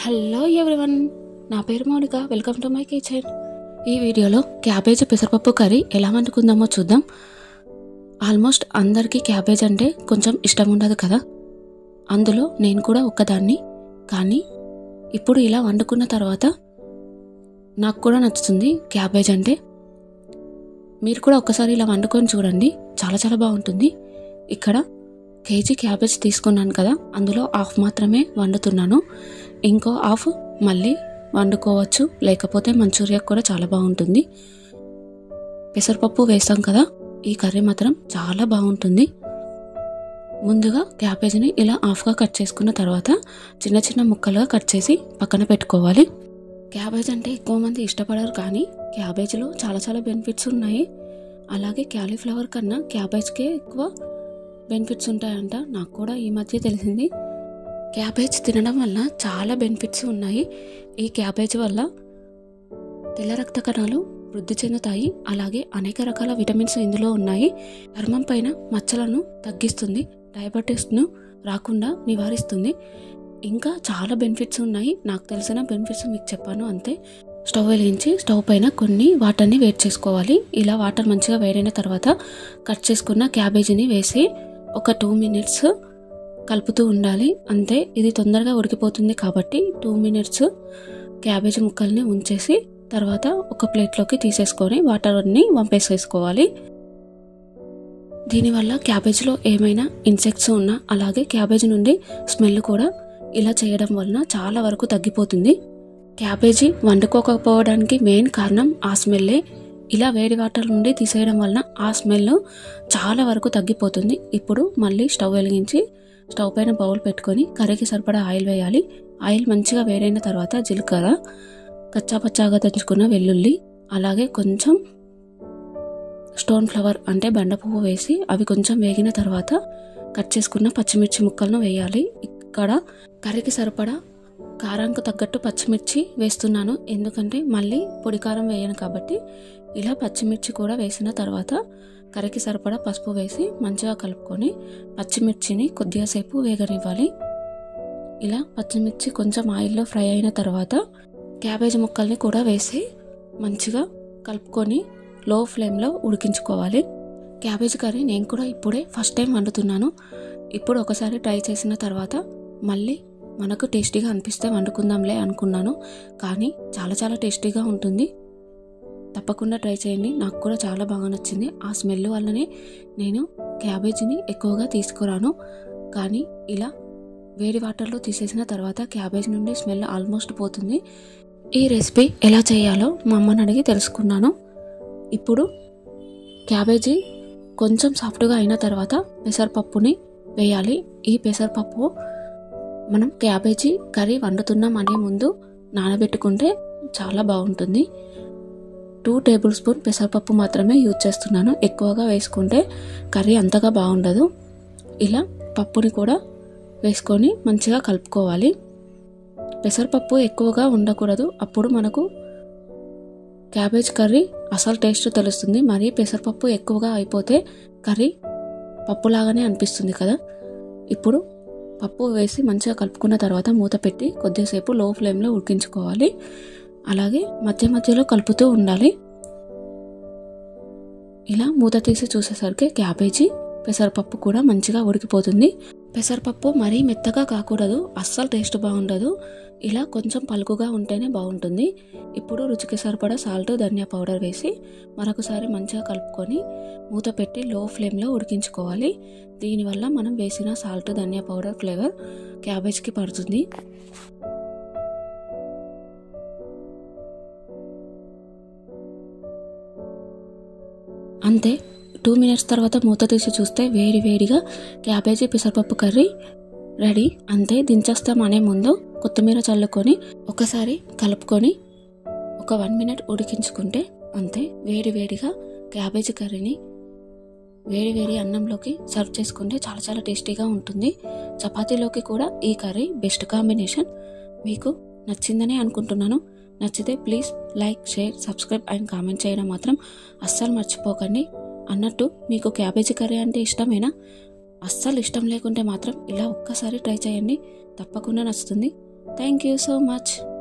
Hello everyone, నా పేరు Mounika. Welcome to my kitchen. ఈ వీడియోలో క్యాబేజ్ పెసరపప్పు కర్రీ ఎలా వండుకుందామో చూద్దాం. ఆల్మోస్ట్ అందరికీ క్యాబేజ్ అంటే కొంచెం ఇష్టం ఉండదు కదా, అందులో నేను కూడా ఒక్కదాన్ని. కానీ ఇప్పుడు ఇలా వండుకున్న తర్వాత నాకు కూడా నచ్చుతుంది క్యాబేజ్ అంటే. మీరు కూడా ఒక్కసారి ఇలా వండుకొని చూడండి, చాలా చాలా బాగుంటుంది. ఇక్కడ కేజీ క్యాబేజ్ తీసుకున్నాను కదా, అందులో హాఫ్ మాత్రమే వండుతున్నాను. ఇంకో హాఫ్ మళ్ళీ వండుకోవచ్చు, లేకపోతే మంచూరియాకి కూడా చాలా బాగుంటుంది. పెసరపప్పు వేస్తాం కదా, ఈ కర్రీ మాత్రం చాలా బాగుంటుంది. ముందుగా క్యాబేజ్ని ఇలా హాఫ్గా కట్ చేసుకున్న తర్వాత చిన్న చిన్న ముక్కలుగా కట్ చేసి పక్కన పెట్టుకోవాలి. క్యాబేజ్ అంటే ఎక్కువ మంది ఇష్టపడరు, కానీ క్యాబేజ్లో చాలా చాలా బెనిఫిట్స్ ఉన్నాయి. అలాగే క్యాలీఫ్లవర్ కన్నా క్యాబేజ్కే ఎక్కువ బెనిఫిట్స్ ఉంటాయంట. నాకు కూడా ఈ మధ్య తెలిసింది. క్యాబేజ్ తినడం వల్ల చాలా బెనిఫిట్స్ ఉన్నాయి. ఈ క్యాబేజ్ వల్ల తెల్ల రక్త కణాలు వృద్ధి చెందుతాయి. అలాగే అనేక రకాల విటమిన్స్ ఇందులో ఉన్నాయి. చర్మం పైన మచ్చలను తగ్గిస్తుంది, డయాబెటీస్ను రాకుండా నివారిస్తుంది. ఇంకా చాలా బెనిఫిట్స్ ఉన్నాయి. నాకు తెలిసిన బెనిఫిట్స్ మీకు చెప్పాను అంతే. స్టవ్ వెలిగించి స్టవ్ పైన కొన్ని వాటర్ని వేడి చేసుకోవాలి. ఇలా వాటర్ మంచిగా వేడైన తర్వాత కట్ చేసుకున్న క్యాబేజీని వేసి ఒక 2 minutes కలుపుతూ ఉండాలి. అంతే, ఇది తొందరగా ఉడికిపోతుంది కాబట్టి 2 minutes క్యాబేజీ ముక్కల్ని ఉంచేసి తర్వాత ఒక ప్లేట్లోకి తీసేసుకొని వాటర్ అన్ని వంపేసేసుకోవాలి. దీనివల్ల క్యాబేజీలో ఏమైనా ఇన్సెక్ట్స్ ఉన్నా, అలాగే క్యాబేజీ నుండి స్మెల్ కూడా ఇలా చేయడం వలన చాలా వరకు తగ్గిపోతుంది. క్యాబేజీ వండుకోకపోవడానికి మెయిన్ కారణం ఆ స్మెల్లే. ఇలా వేడి వాటర్ నుండి తీసేయడం వలన ఆ స్మెల్ చాలా వరకు తగ్గిపోతుంది. ఇప్పుడు మళ్ళీ స్టవ్ వెలిగించి స్టవ్ పైన బౌల్ పెట్టుకొని కర్రీకి సరిపడా ఆయిల్ వేయాలి. ఆయిల్ మంచిగా వేడైన తర్వాత జీలకర్ర, కచ్చాపచ్చాగా దంచుకున్న వెల్లుల్లి, అలాగే కొంచెం స్టోన్ ఫ్లవర్ అంటే బెండ పువ్వు వేసి అవి కొంచెం వేగిన తర్వాత కట్ చేసుకున్న పచ్చిమిర్చి ముక్కలను వేయాలి. ఇక్కడ కర్రీకి సరిపడా కారానికి తగ్గట్టు పచ్చిమిర్చి వేస్తున్నాను, ఎందుకంటే మళ్ళీ పొడి కారం వేయను కాబట్టి. ఇలా పచ్చిమిర్చి కూడా వేసిన తర్వాత కర్రీకి సరిపడా పసుపు వేసి మంచిగా కలుపుకొని పచ్చిమిర్చిని కొద్దిగా సేపు వేగనివ్వాలి. ఇలా పచ్చిమిర్చి కొంచెం ఆయిల్లో ఫ్రై అయిన తర్వాత క్యాబేజ్ ముక్కల్ని కూడా వేసి మంచిగా కలుపుకొని లో ఫ్లేమ్లో ఉడికించుకోవాలి. క్యాబేజ్ కర్రీ నేను కూడా ఇప్పుడే ఫస్ట్ టైం వండుతున్నాను. ఇప్పుడు ఒకసారి ట్రై చేసిన తర్వాత మళ్ళీ మనకు టేస్టీగా అనిపిస్తే వండుకుందాంలే అనుకున్నాను, కానీ చాలా చాలా టేస్టీగా ఉంటుంది. తప్పకుండా ట్రై చేయండి. నాకు కూడా చాలా బాగా నచ్చింది. ఆ స్మెల్ వల్లనే నేను క్యాబేజీని ఎక్కువగా తీసుకురాను, కానీ ఇలా వేడి వాటర్లో తీసేసిన తర్వాత క్యాబేజ్ నుండి స్మెల్ ఆల్మోస్ట్ పోతుంది. ఈ రెసిపీ ఎలా చేయాలో మా అమ్మని అడిగి తెలుసుకున్నాను. ఇప్పుడు క్యాబేజీ కొంచెం సాఫ్ట్గా అయిన తర్వాత పెసరపప్పుని వేయాలి. ఈ పెసరపప్పు మనం క్యాబేజీ కర్రీ వండుతున్నాం అనే ముందు నానబెట్టుకుంటే చాలా బాగుంటుంది. 2 tablespoons పెసరపప్పు మాత్రమే యూజ్ చేస్తున్నాను. ఎక్కువగా వేసుకుంటే కర్రీ అంతగా బాగుండదు. ఇలా పప్పుని కూడా వేసుకొని మంచిగా కలుపుకోవాలి. పెసరపప్పు ఎక్కువగా ఉండకూడదు, అప్పుడు మనకు క్యాబేజ్ కర్రీ అసలు టేస్ట్ తెలుస్తుంది. మరి పెసరపప్పు ఎక్కువగా అయిపోతే కర్రీ పప్పులాగానే అనిపిస్తుంది కదా. ఇప్పుడు పప్పు వేసి మంచిగా కలుపుకున్న తర్వాత మూత పెట్టి కొద్దిసేపు లో ఫ్లేమ్లో ఉడికించుకోవాలి. అలాగే మధ్య మధ్యలో కలుపుతూ ఉండాలి. ఇలా మూత తీసి చూసేసరికి క్యాబేజీ పెసరపప్పు కూడా మంచిగా ఉడికిపోతుంది. పెసరపప్పు మరీ మెత్తగా కాకూడదు, అస్సలు టేస్ట్ బాగుండదు. ఇలా కొంచెం పలుకుగా ఉంటేనే బాగుంటుంది. ఇప్పుడు రుచికి సరిపడా సాల్ట్, ధనియా పౌడర్ వేసి మరొకసారి మంచిగా కలుపుకొని మూత పెట్టి లో ఫ్లేమ్లో ఉడికించుకోవాలి. దీనివల్ల మనం వేసిన సాల్ట్, ధనియా పౌడర్ ఫ్లేవర్ క్యాబేజ్కి పడుతుంది. అంతే, 2 minutes తర్వాత మూత తీసి చూస్తే వేడి వేడిగా క్యాబేజీ పెసరపప్పు కర్రీ రెడీ. అంతే, దించేస్తాం అనే ముందు కొత్తిమీర చల్లుకొని ఒకసారి కలుపుకొని ఒక 1 minute ఉడికించుకుంటే అంతే. వేడి వేడిగా క్యాబేజీ కర్రీని వేడి వేడి అన్నంలోకి సర్వ్ చేసుకుంటే చాలా చాలా టేస్టీగా ఉంటుంది. చపాతీలోకి కూడా ఈ కర్రీ బెస్ట్ కాంబినేషన్. మీకు నచ్చిందని అనుకుంటున్నాను. నచ్చితే please like, share, subscribe and comment చేయడం మాత్రం అస్సలు మర్చిపోకండి. అన్నట్టు మీకు క్యాబేజీ కర్రీ అంటే ఇష్టమేనా? అస్సలు ఇష్టం లేకుంటే మాత్రం ఇలా ఒక్కసారి ట్రై చేయండి, తప్పకుండా నచ్చుతుంది. Thank you so much.